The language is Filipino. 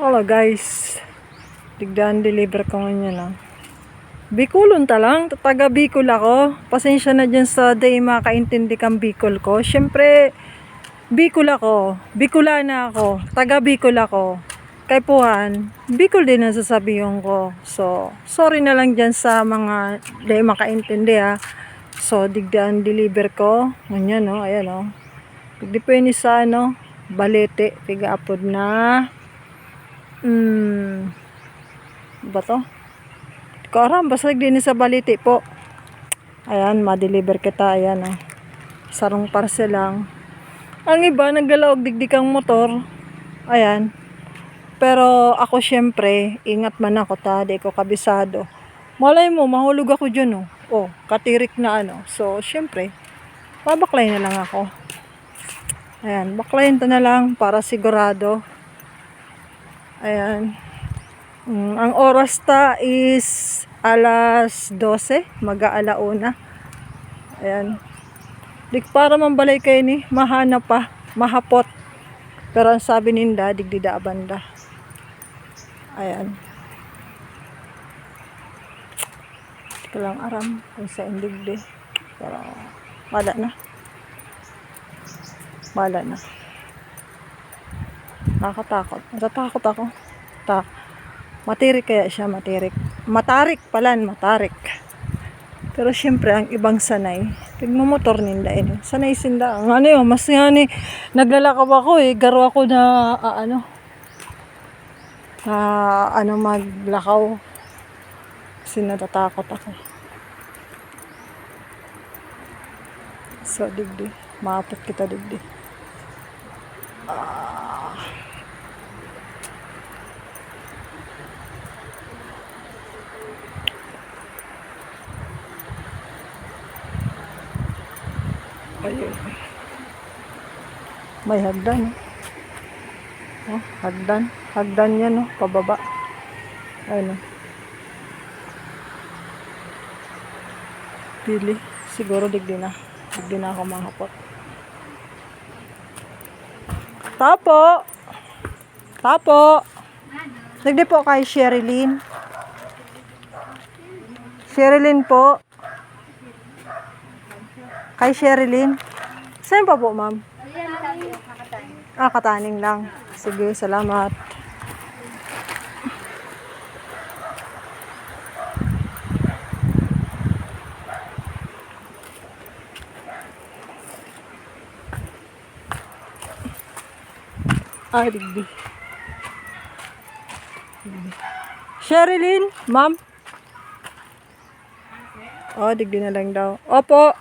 Hello guys, tigdan deliver ko ngayon lang. Bicolon talang, taga Bicol ako. Pasensya na dyan sa day makaintindi kang Bicol ko. Syempre, Bicol ako, Bicolana ako, taga Bicol ako. Kay Puhan, Bicol din ang sasabihin ko. So, sorry na lang dyan sa mga day makaintindi ha. So, digdaan deliver ko. Ganyan no, ayan no. Depende sa ano, balete, tiga-apod na. Ba to? Karam, basag din sa baliti po. Ayan, ma-deliver kita. Ayan, oh. Sarong parcel lang. Ang iba, naggalaog digdikang motor. Ayan. Pero ako syempre, ingat man ako ta. Di ko kabisado. Malay mo, mahulog ako dyan, oh. Oh, katirik na ano. So, syempre, babaklay na lang ako. Ayan, baklayin to na lang para sigurado. Ayan. Ang oras ta is alas 12, mag-aalauna. Ayan. Dik para mambalay kayo ni, mahana pa, mahapot. Pero ang sabi ninda, digdida banda. Ayan. Ito lang aram, kung sa indigdi. Pero, wala na. Wala na. Nakatakot. Natatakot ako. Matirik kaya siya, matirik. Matarik palan, matarik. Pero syempre, ang ibang sanay, tigmamotor ninda ini. Sanay sinda. Ang ano yun, mas nga ni, naglalakaw ako garo ako na, maglakaw. Kasi natatakot ako. So, digdi. Maapot kita digdi. Ayun. May hagdan. Oh, hagdan. Hagdan yan, no? Pababa. Ayun. Pili. Siguro digdi na. Digdi na ako mahapot. Tapo. Tapo. Digdi po kay Sherilyn. Sherilyn po. Kay Sherilyn. Saan pa po, ma'am? Kataning lang. Sige, salamat. Digdi. Sherilyn, ma'am. Oh, digdi na lang daw. Opo.